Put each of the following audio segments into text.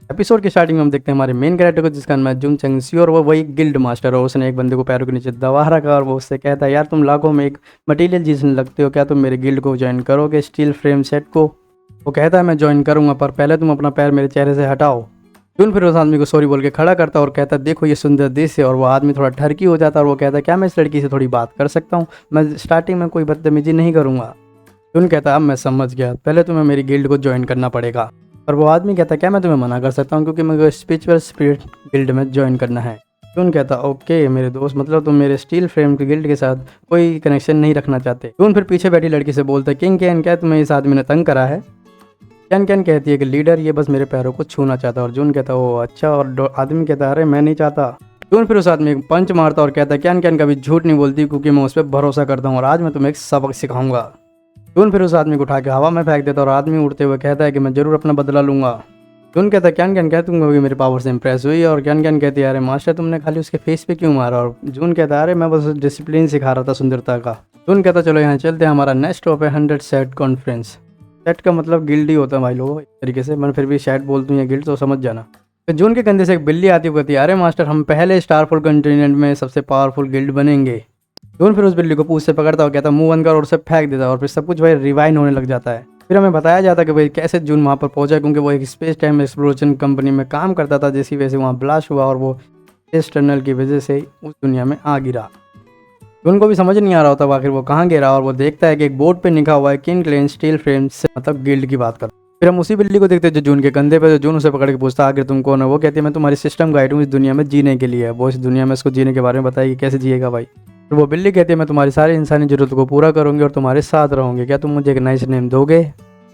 Episode की starting में हम देखते हैं हमारे मेन कैरेक्टर को, जिसका नाम है जून चंगसी, और वो वही गिल्ड मास्टर है। उसने एक बंदे को पैरों के नीचे दबा रखा और वो उससे कहता है, यार तुम लाखों में एक मटेरियल जिसने लगते हो, क्या तुम मेरे गिल्ड को ज्वाइन करोगे, स्टील फ्रेम सेट को। वो कहता है मैं ज्वाइन करूंगा, पर पहले तुम अपना पैर मेरे चेहरे से हटाओ। जून फिर उस आदमी को सॉरी बोल के खड़ा करता है और कहता है, देखो ये सुंदर देश है। और वो आदमी थोड़ा ठरकी हो जाता है और वो कहता है, क्या मैं इस लड़की से थोड़ी बात कर सकता हूँ, मैं स्टार्टिंग में कोई बदतमीजी नहीं करूँगा। जून कहता है, अब मैं समझ गया, पहले तुम्हें मेरी गिल्ड को ज्वाइन करना पड़ेगा। और वो आदमी कहता है, क्या मैं तुम्हें मना कर सकता हूँ, क्योंकि मुझे स्पिरिचुअल स्पिरिट गिल्ड में ज्वाइन करना है। जून कहता है, ओके मेरे दोस्त, मतलब तुम मेरे स्टील फ्रेम की गिल्ड के साथ कोई कनेक्शन नहीं रखना चाहते। जून फिर पीछे बैठी लड़की से बोलता है, किंग कैन, क्या तुम्हें इस आदमी ने तंग करा है। कैन कैन कहती है कि लीडर ये बस मेरे पैरों को छूना चाहता है। और जून कहता है, ओ अच्छा। और आदमी कहता है, अरे मैं नहीं चाहता। जून फिर उस आदमी को पंच मारता और कहता है, कैन कैन कभी झूठ नहीं बोलती, क्योंकि मैं उस पर भरोसा करता हूँ और आज मैं तुम्हें एक सबक सिखाऊंगा। जून फिर उस आदमी को उठा के हवा में फेंक देता और आदमी उड़ते हुए कहता है कि मैं जरूर अपना बदला लूंगा। जून कहता है, कैन कैन क्या तुम कभी मेरे पावर से इंप्रेस हुई। और कैन कैन कहती है, अरे मास्टर तुमने खाली उसके फेस पे क्यों मारा। और जून कहता है, अरे मैं बस डिसिप्लिन सिखा रहा था सुंदरता का। जून कहता है, चलो यहाँ चलते हैं, हमारा नेक्स्ट स्टॉप है 100 सेट कॉन्फ्रेंस। सेट का मतलब गिल्ड ही होता है भाई लोगों, एक तरीके से। मैं फिर भी शायद बोलती हूँ गिल्ड, तो समझ जाना। तो जून के कंधे से एक बिल्ली आती हुई कहती है, अरे मास्टर हम पहले स्टारफुल कॉन्टिनेंट में सबसे पावरफुल गिल्ड बनेंगे। जून फिर उस बिल्ली को पूंछ से पकड़ता और कहता मुंह बंद कर, और उसे फेंक देता और फिर सब कुछ भाई रिवाइंड होने लग जाता है। फिर हमें बताया जाता है कि भाई कैसे जून वहाँ पर पहुंचा, क्योंकि वो एक स्पेस टाइम एक्सप्लोरेशन कंपनी में काम करता था, जिसकी वजह से वहाँ ब्लास्ट हुआ और वो स्पेस टनल की वजह से उस दुनिया में आ गिरा। जून को भी समझ नहीं आ रहा होता आखिर वो कहाँ गिरा, और वो देखता है कि एक बोर्ड पे लिखा हुआ है किंग क्लेन स्टील फ्रेम से, मतलब गिल्ड की बात कर। फिर हम उसी बिल्ली को देखते हैं जो जून के कंधे पे, जो जून उसे पकड़ के पूछता है, आखिर तुम कौन है। वो कहती है, मैं तुम्हारी सिस्टम गाइड हूँ इस दुनिया में जीने के लिए। वो इस दुनिया में इसको जीने के बारे में बताएगी कैसे जिएगा भाई। फिर वो बिल्ली कहती है, मैं तुम्हारी सारी इंसानी जरूरत को पूरा करूंगी और तुम्हारे साथ रहूंगी, क्या तुम मुझे एक नाइस नेम दोगे।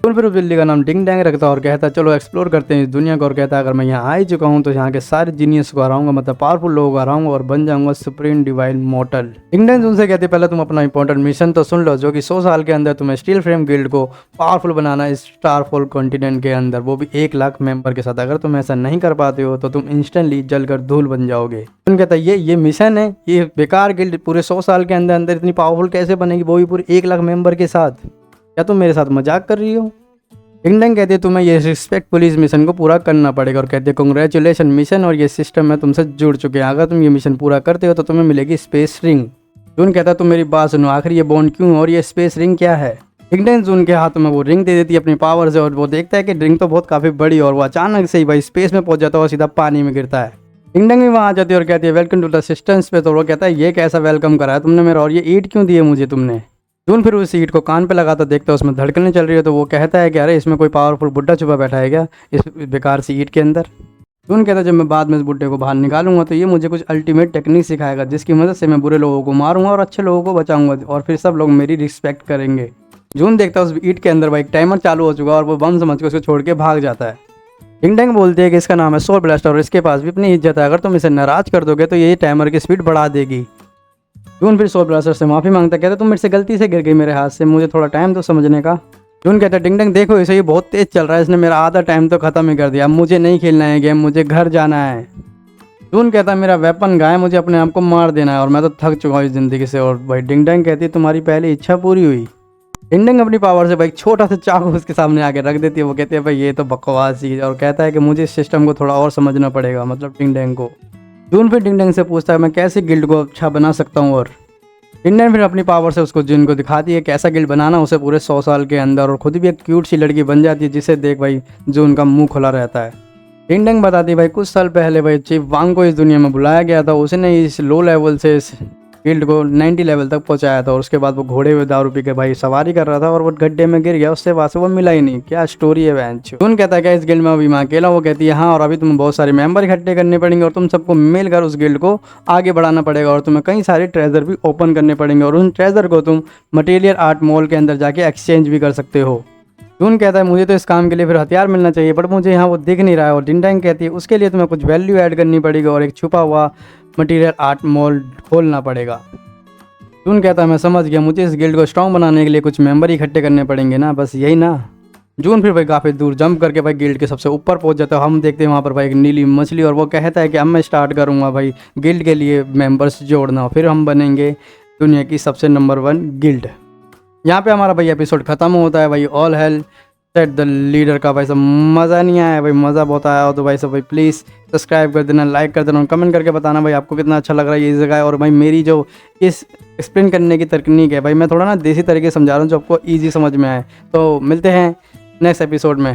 जून फिर उस बिल्ली का नाम डिंग डैंग रखता है और कहता है, चलो एक्सप्लोर करते हैं इस दुनिया को। और कहता है, अगर मैं यहाँ आ ही चुका हूँ तो यहाँ के सारे जीनियस को हराऊंगा, मतलब पावरफुल लोगों को हराऊंगा और बन जाऊंगा सुप्रीम डिवाइन मॉर्टल। डिंग डैंग जून से कहती है, पहले तुम अपना इंपॉर्टेंट मिशन तो सुन लो, जो कि 100 साल के अंदर तुम्हें स्टील फ्रेम गिल्ड को पावरफुल बनाना इस स्टारफॉल कॉन्टिनेंट के अंदर, वो भी 1 लाख मेंबर के साथ। अगर तुम ऐसा नहीं कर पाते हो तो तुम इंस्टेंटली जलकर धूल बन जाओगे। जून कहता है, ये मिशन है, ये बेकार गिल्ड पूरे 100 साल के अंदर अंदर इतनी पावरफुल कैसे बनेगी, वो भी पूरे 1 लाख मेंबर के साथ। क्या तुम मेरे साथ मजाक कर रही हो। डिंग डैंग कहती है, तुम्हें ये रिस्पेक्टफुली इस मिशन को पूरा करना पड़ेगा। और कहते हैं, कांग्रेचुलेशन, मिशन और ये सिस्टम में तुमसे जुड़ चुके हैं, अगर तुम ये मिशन पूरा करते हो तो तुम्हें मिलेगी स्पेस रिंग। जून कहता है, तुम मेरी बात सुनो, आखिर ये बॉन्ड क्यों और ये स्पेस रिंग क्या है। डिंग डैंग जून के हाथ में वो रिंग दे देती है अपनी पावर से, और वो देखता है कि रिंग तो बहुत काफ़ी बड़ी, और वो अचानक से ही भाई स्पेस में पहुंच जाता है और सीधा पानी में गिरता है। डिंग डैंग भी वहाँ आ जाती है और कहती है, वेलकम टू द सिस्टम्स पे। तो वो कहता है, ये कैसा वेलकम करा है तुमने मेरा, और ये ईंट क्यों दी है मुझे तुमने। जून फिर उस ईंट को कान पे लगाता देखता है उसमें धड़कने चल रही है, तो वो कहता है कि अरे इसमें कोई पावरफुल बुड्ढा छुपा बैठा है क्या इस बेकार सी ईंट के अंदर। जून कहता है, जब मैं बाद में इस बुड्ढे को बाहर निकालूंगा तो ये मुझे कुछ अल्टीमेट टेक्निक सिखाएगा, जिसकी मदद से मैं बुरे लोगों को मारूंगा और अच्छे लोगों को बचाऊंगा, और फिर सब लोग मेरी रिस्पेक्ट करेंगे। जून देखता है उस ईंट के अंदर भाई टाइमर चालू हो चुका है और वो बम समझ के उसको छोड़ के भाग जाता है। डिंग डैंग बोलते हैं कि इसका नाम है सोल ब्लास्टर और इसके पास भी अपनी इज्जत है, अगर तुम इसे नाराज कर दोगे तो ये टाइमर की स्पीड बढ़ा देगी। जून फिर सोल ब्लास्टर से माफ़ी मांगता, कहता तुम मेरे से गलती से गिर गई मेरे हाथ से, मुझे थोड़ा टाइम दो समझने का। जून कहता है, डिंग डैंग देखो इसे, ये बहुत तेज चल रहा है, इसने मेरा आधा टाइम तो खत्म ही कर दिया, अब मुझे नहीं खेलना है गेम, मुझे घर जाना है। जून कहता है, मेरा वेपन गाय, मुझे अपने आप को मार देना है और मैं तो थक चुका हूँ इस ज़िंदगी से। और भाई डिंग डैंग कहती है, तुम्हारी पहली इच्छा पूरी हुई। डिंग डैंग अपनी पावर से भाई छोटा सा चाकू उसके सामने आके रख देती है। वो कहती है, भाई ये तो बकवास ही है, और कहता है कि मुझे इस सिस्टम को थोड़ा और समझना पड़ेगा, मतलब डिंग डैंग को। जून फिर डिंग डैंग से पूछता है, मैं कैसे गिल्ड को अच्छा बना सकता हूँ। और डिंग डैंग फिर अपनी पावर से उसको जून को दिखाती है कैसा गिल्ड बनाना उसे पूरे 100 साल के अंदर, और खुद भी एक क्यूट सी लड़की बन जाती है, जिसे देख भाई जून का मुंह खुला रहता है। डिंग डैंग बताती है, भाई कुछ साल पहले भाई चीफ वांग को इस दुनिया में बुलाया गया था, उसने इस लो लेवल से इस गिल्ड को 90 लेवल तक पहुंचाया था, और उसके बाद वो घोड़े हुए दारू पी के भाई सवारी कर रहा था और वो गड्ढे में गिर गया, उससे बाद से वो मिला ही नहीं। क्या स्टोरी है बेंच। जून कहता है, क्या इस गिल्ड में अभी मैं अकेला। वो कहती है, हाँ, और अभी तुम्हें बहुत सारे मेंबर इकट्ठे करने पड़ेंगे और तुम सबको मिलकर उस गिल्ड को आगे बढ़ाना पड़ेगा, और तुम्हें कई सारे ट्रेजर भी ओपन करने पड़ेंगे, और उन ट्रेजर को तुम मटेरियल आर्ट मॉल के अंदर जाके एक्सचेंज भी कर सकते हो। जून कहता है, मुझे तो इस काम के लिए फिर हथियार मिलना चाहिए, बट मुझे यहाँ वो दिख नहीं रहा है। और डिंग डैंग कहती है, उसके लिए तुम्हें कुछ वैल्यू ऐड करनी पड़ेगी और एक छुपा हुआ मटेरियल आर्ट मॉल खोलना पड़ेगा। जून कहता है, मैं समझ गया, मुझे इस गिल्ड को स्ट्रॉन्ग बनाने के लिए कुछ मेंबर इकट्ठे करने पड़ेंगे ना, बस यही ना। जून फिर भाई काफ़ी दूर जंप करके भाई गिल्ड के सबसे ऊपर पहुंच जाता है। हम देखते हैं वहाँ पर भाई एक नीली मछली, और वो कहता है कि अब मैं स्टार्ट करूँगा भाई गिल्ड के लिए मेंबर्स जोड़ना, फिर हम बनेंगे दुनिया की सबसे नंबर 1 गिल्ड। यहाँ पे हमारा भाई एपिसोड ख़त्म होता है भाई। All hello set the leader का भाई साहब मज़ा नहीं आया भाई, मज़ा बहुत आया हो तो भाई साहब भाई प्लीज़ सब्सक्राइब कर देना, लाइक कर देना और कमेंट करके बताना भाई आपको कितना अच्छा लग रहा है ये जगह। और भाई मेरी जो इस एक्सप्लेन करने की तकनीक है भाई, मैं थोड़ा ना देसी तरीके से समझा रहा हूँ जो आपको ईजी समझ में आए। तो मिलते हैं नेक्स्ट एपिसोड में।